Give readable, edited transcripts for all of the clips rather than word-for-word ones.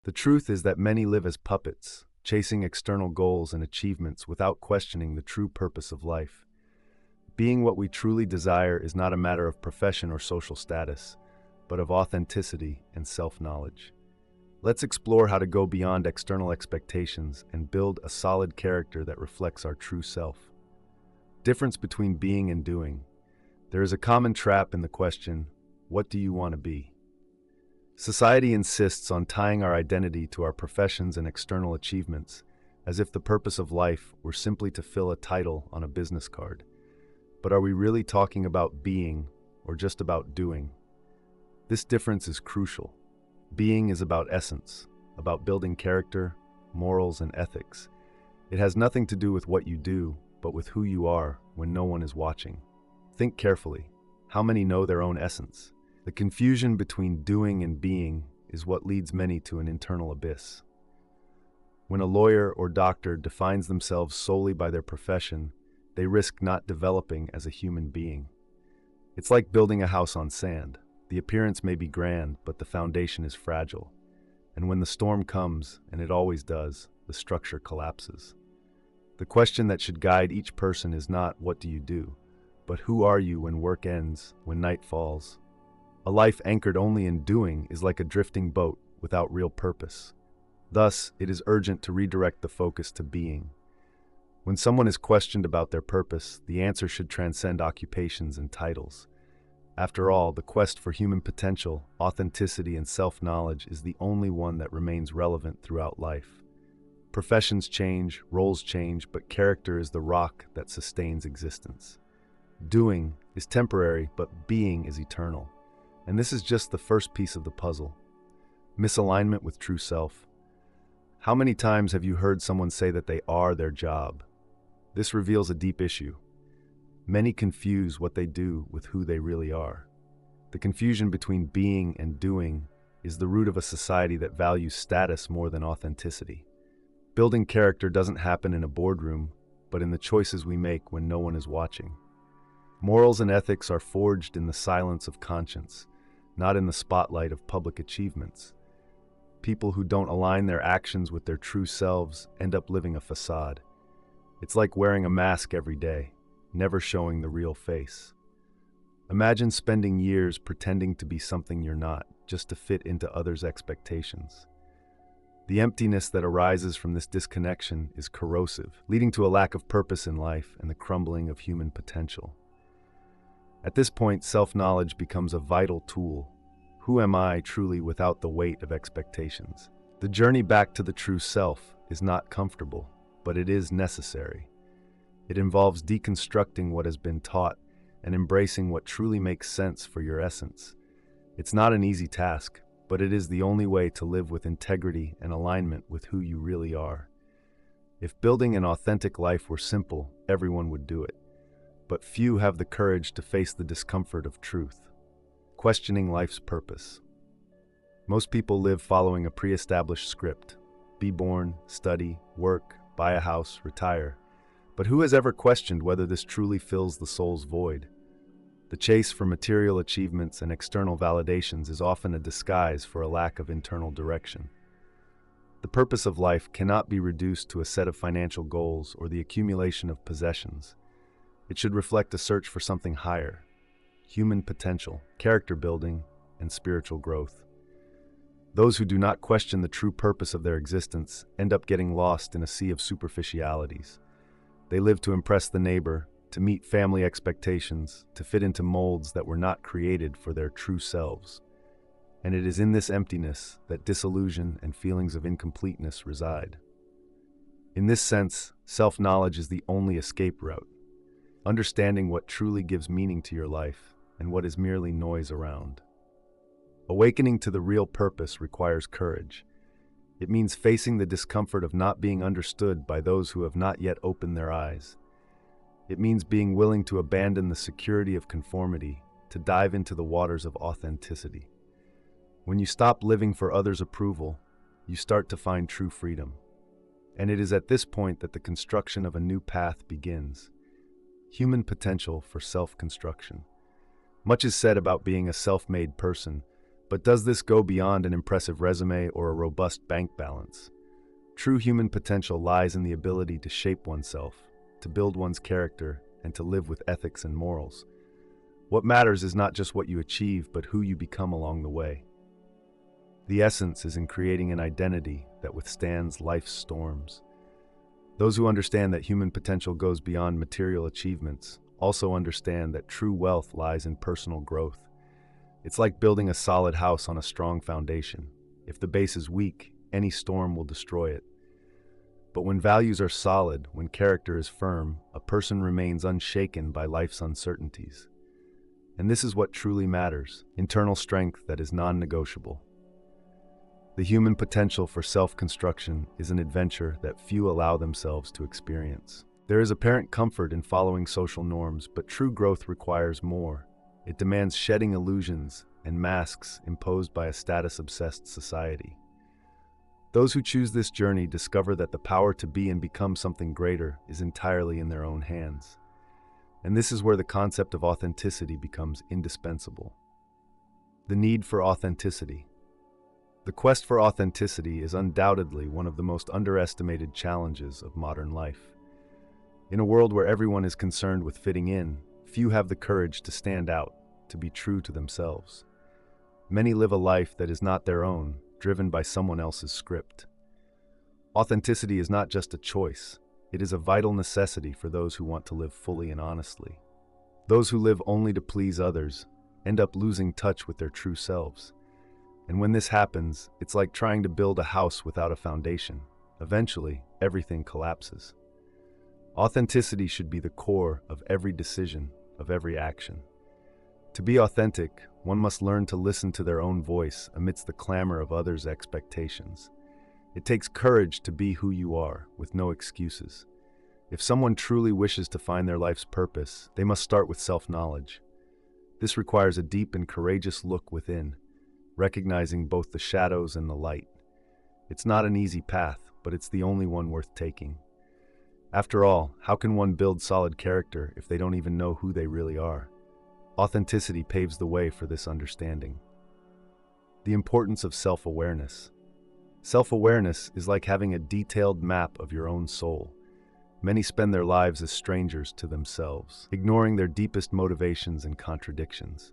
The truth is that many live as puppets, chasing external goals and achievements without questioning the true purpose of life. Being what we truly desire is not a matter of profession or social status, but of authenticity and self-knowledge. Let's explore how to go beyond external expectations and build a solid character that reflects our true self. Difference between being and doing. There is a common trap in the question, what do you want to be? Society insists on tying our identity to our professions and external achievements, as if the purpose of life were simply to fill a title on a business card. But are we really talking about being or just about doing? This difference is crucial. Being is about essence, about building character, morals, and ethics. It has nothing to do with what you do, but with who you are when no one is watching. Think carefully. How many know their own essence? The confusion between doing and being is what leads many to an internal abyss. When a lawyer or doctor defines themselves solely by their profession, they risk not developing as a human being. It's like building a house on sand. The appearance may be grand, but the foundation is fragile. And when the storm comes, and it always does, the structure collapses. The question that should guide each person is not, what do you do? But who are you when work ends, when night falls? A life anchored only in doing is like a drifting boat without real purpose. Thus, it is urgent to redirect the focus to being. When someone is questioned about their purpose, the answer should transcend occupations and titles. After all, the quest for human potential, authenticity, and self-knowledge is the only one that remains relevant throughout life. Professions change, roles change, but character is the rock that sustains existence. Doing is temporary, but being is eternal. And this is just the first piece of the puzzle. Misalignment with true self. How many times have you heard someone say that they are their job? This reveals a deep issue. Many confuse what they do with who they really are. The confusion between being and doing is the root of a society that values status more than authenticity. Building character doesn't happen in a boardroom, but in the choices we make when no one is watching. Morals and ethics are forged in the silence of conscience, not in the spotlight of public achievements. People who don't align their actions with their true selves end up living a facade. It's like wearing a mask every day, never showing the real face. Imagine spending years pretending to be something you're not, just to fit into others' expectations. The emptiness that arises from this disconnection is corrosive, leading to a lack of purpose in life and the crumbling of human potential. At this point, self-knowledge becomes a vital tool. Who am I truly without the weight of expectations? The journey back to the true self is not comfortable, but it is necessary. It involves deconstructing what has been taught and embracing what truly makes sense for your essence. It's not an easy task, but it is the only way to live with integrity and alignment with who you really are. If building an authentic life were simple, everyone would do it. But few have the courage to face the discomfort of truth. Questioning life's purpose. Most people live following a pre-established script. Be born, study, work, buy a house, retire. But who has ever questioned whether this truly fills the soul's void? The chase for material achievements and external validations is often a disguise for a lack of internal direction. The purpose of life cannot be reduced to a set of financial goals or the accumulation of possessions. It should reflect a search for something higher, human potential, character building, and spiritual growth. Those who do not question the true purpose of their existence end up getting lost in a sea of superficialities. They live to impress the neighbor, to meet family expectations, to fit into molds that were not created for their true selves. And it is in this emptiness that disillusion and feelings of incompleteness reside. In this sense, self-knowledge is the only escape route. Understanding what truly gives meaning to your life and what is merely noise around. Awakening to the real purpose requires courage. It means facing the discomfort of not being understood by those who have not yet opened their eyes. It means being willing to abandon the security of conformity to dive into the waters of authenticity. When you stop living for others' approval, you start to find true freedom. And it is at this point that the construction of a new path begins. Human potential for self-construction. Much is said about being a self-made person, But does this go beyond an impressive resume or a robust bank balance? True human potential lies in the ability to shape oneself, to build one's character, and to live with ethics and morals. What matters is not just what you achieve, but who you become along the way. The essence is in creating an identity that withstands life's storms. Those who understand that human potential goes beyond material achievements also understand that true wealth lies in personal growth. It's like building a solid house on a strong foundation. If the base is weak, any storm will destroy it. But when values are solid, when character is firm, a person remains unshaken by life's uncertainties. And this is what truly matters, internal strength that is non-negotiable. The human potential for self-construction is an adventure that few allow themselves to experience. There is apparent comfort in following social norms, but true growth requires more. It demands shedding illusions and masks imposed by a status-obsessed society. Those who choose this journey discover that the power to be and become something greater is entirely in their own hands. And this is where the concept of authenticity becomes indispensable. The need for authenticity. The quest for authenticity is undoubtedly one of the most underestimated challenges of modern life. In a world where everyone is concerned with fitting in, few have the courage to stand out, to be true to themselves. Many live a life that is not their own, driven by someone else's script. Authenticity is not just a choice, it is a vital necessity for those who want to live fully and honestly. Those who live only to please others end up losing touch with their true selves. And when this happens, it's like trying to build a house without a foundation. Eventually, everything collapses. Authenticity should be the core of every decision, of every action. To be authentic, one must learn to listen to their own voice amidst the clamor of others' expectations. It takes courage to be who you are, with no excuses. If someone truly wishes to find their life's purpose, they must start with self-knowledge. This requires a deep and courageous look within, recognizing both the shadows and the light. It's not an easy path, but it's the only one worth taking. After all, how can one build solid character if they don't even know who they really are? Authenticity paves the way for this understanding. The importance of self-awareness. Self-awareness is like having a detailed map of your own soul. Many spend their lives as strangers to themselves, ignoring their deepest motivations and contradictions.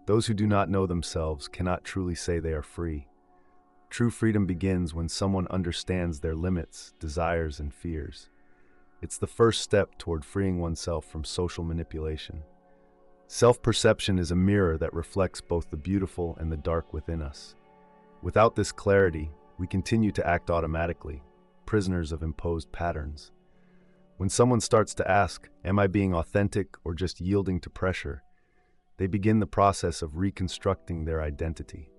Those who do not know themselves cannot truly say they are free. True freedom begins when someone understands their limits, desires, and fears. It's the first step toward freeing oneself from social manipulation. Self-perception is a mirror that reflects both the beautiful and the dark within us. Without this clarity, we continue to act automatically, prisoners of imposed patterns. When someone starts to ask, "Am I being authentic or just yielding to pressure?" they begin the process of reconstructing their identity.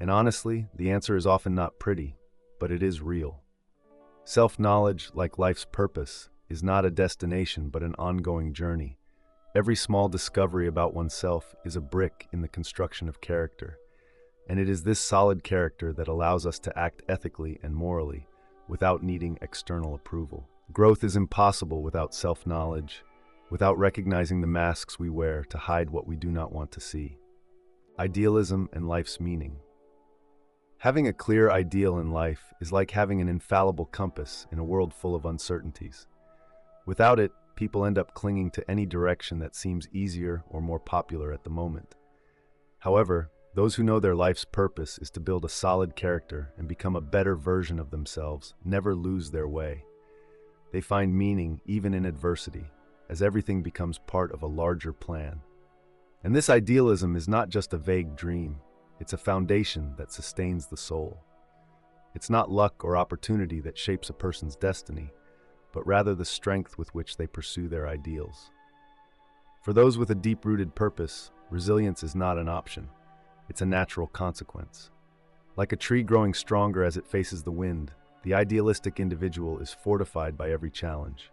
And honestly, the answer is often not pretty, but it is real. Self-knowledge, like life's purpose, is not a destination but an ongoing journey. Every small discovery about oneself is a brick in the construction of character. And it is this solid character that allows us to act ethically and morally without needing external approval. Growth is impossible without self-knowledge, without recognizing the masks we wear to hide what we do not want to see. Idealism and life's meaning. Having a clear ideal in life is like having an infallible compass in a world full of uncertainties. Without it, people end up clinging to any direction that seems easier or more popular at the moment. However, those who know their life's purpose is to build a solid character and become a better version of themselves never lose their way. They find meaning even in adversity, as everything becomes part of a larger plan. And this idealism is not just a vague dream, it's a foundation that sustains the soul. It's not luck or opportunity that shapes a person's destiny, but rather the strength with which they pursue their ideals. For those with a deep-rooted purpose, resilience is not an option. It's a natural consequence. Like a tree growing stronger as it faces the wind, the idealistic individual is fortified by every challenge.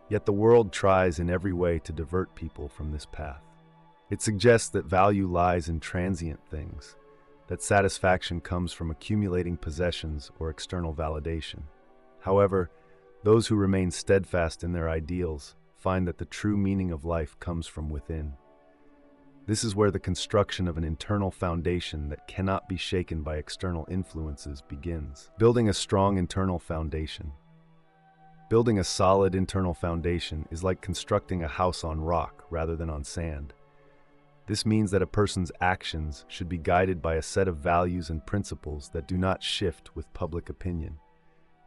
Yet the world tries in every way to divert people from this path. It suggests that value lies in transient things, that satisfaction comes from accumulating possessions or external validation. However, those who remain steadfast in their ideals find that the true meaning of life comes from within. This is where the construction of an internal foundation that cannot be shaken by external influences begins. Building a strong internal foundation. Building a solid internal foundation is like constructing a house on rock rather than on sand. This means that a person's actions should be guided by a set of values and principles that do not shift with public opinion.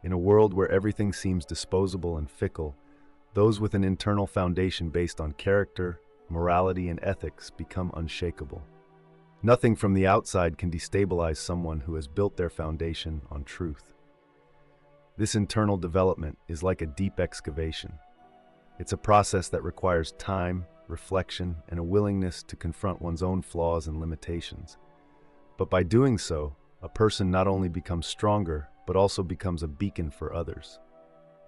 In a world where everything seems disposable and fickle, those with an internal foundation based on character, morality, and ethics become unshakable. Nothing from the outside can destabilize someone who has built their foundation on truth. This internal development is like a deep excavation. It's a process that requires time, reflection, and a willingness to confront one's own flaws and limitations. But by doing so, a person not only becomes stronger, but also becomes a beacon for others.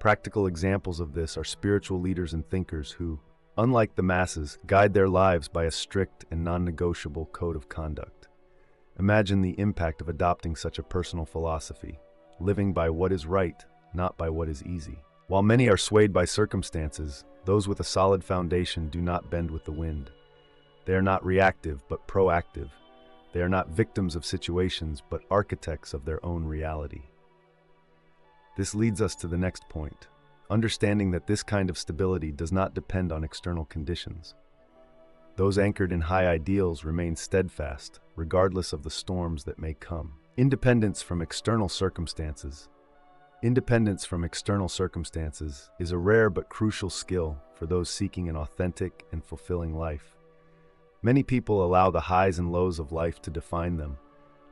Practical examples of this are spiritual leaders and thinkers who, unlike the masses, guide their lives by a strict and non-negotiable code of conduct. Imagine the impact of adopting such a personal philosophy, living by what is right, not by what is easy. While many are swayed by circumstances, those with a solid foundation do not bend with the wind. They are not reactive, but proactive. They are not victims of situations, but architects of their own reality. This leads us to the next point, understanding that this kind of stability does not depend on external conditions. Those anchored in high ideals remain steadfast, regardless of the storms that may come. Independence from external circumstances. Independence from external circumstances is a rare but crucial skill for those seeking an authentic and fulfilling life. Many people allow the highs and lows of life to define them,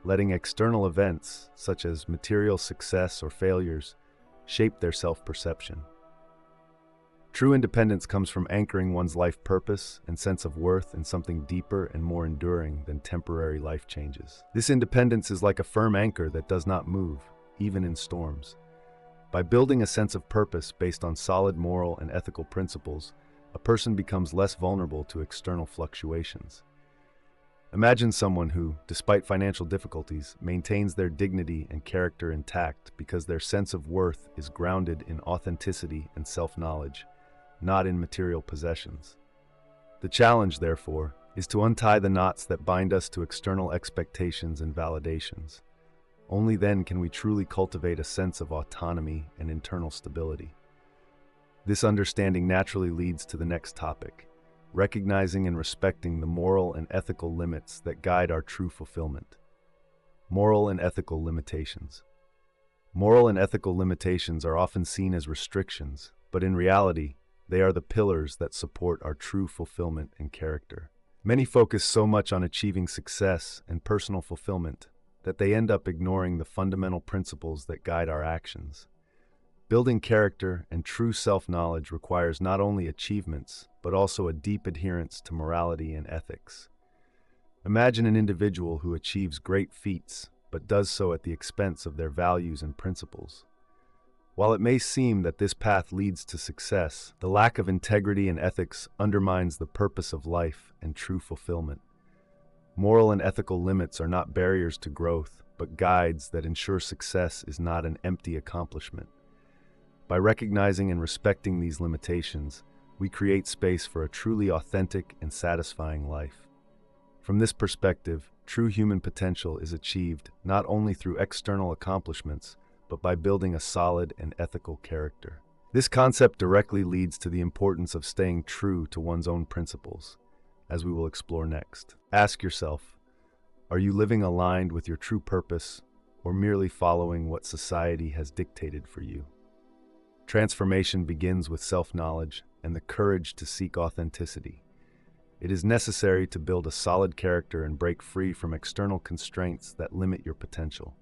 letting external events, such as material success or failures, shape their self-perception. True independence comes from anchoring one's life purpose and sense of worth in something deeper and more enduring than temporary life changes. This independence is like a firm anchor that does not move, even in storms. By building a sense of purpose based on solid moral and ethical principles, a person becomes less vulnerable to external fluctuations. Imagine someone who, despite financial difficulties, maintains their dignity and character intact because their sense of worth is grounded in authenticity and self-knowledge, not in material possessions. The challenge, therefore, is to untie the knots that bind us to external expectations and validations. Only then can we truly cultivate a sense of autonomy and internal stability. This understanding naturally leads to the next topic, recognizing and respecting the moral and ethical limits that guide our true fulfillment. Moral and ethical limitations. Moral and ethical limitations are often seen as restrictions, but in reality, they are the pillars that support our true fulfillment and character. Many focus so much on achieving success and personal fulfillment that they end up ignoring the fundamental principles that guide our actions. Building character and true self-knowledge requires not only achievements, but also a deep adherence to morality and ethics. Imagine an individual who achieves great feats, but does so at the expense of their values and principles. While it may seem that this path leads to success, the lack of integrity and ethics undermines the purpose of life and true fulfillment. Moral and ethical limits are not barriers to growth, but guides that ensure success is not an empty accomplishment. By recognizing and respecting these limitations, we create space for a truly authentic and satisfying life. From this perspective, true human potential is achieved not only through external accomplishments, but by building a solid and ethical character. This concept directly leads to the importance of staying true to one's own principles, as we will explore next. Ask yourself, are you living aligned with your true purpose, or merely following what society has dictated for you? Transformation begins with self-knowledge and the courage to seek authenticity. It is necessary to build a solid character and break free from external constraints that limit your potential.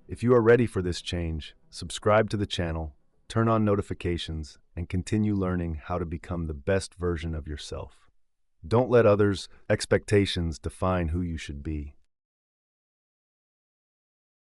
If you are ready for this change, subscribe to the channel, turn on notifications, and continue learning how to become the best version of yourself. Don't let others' expectations define who you should be.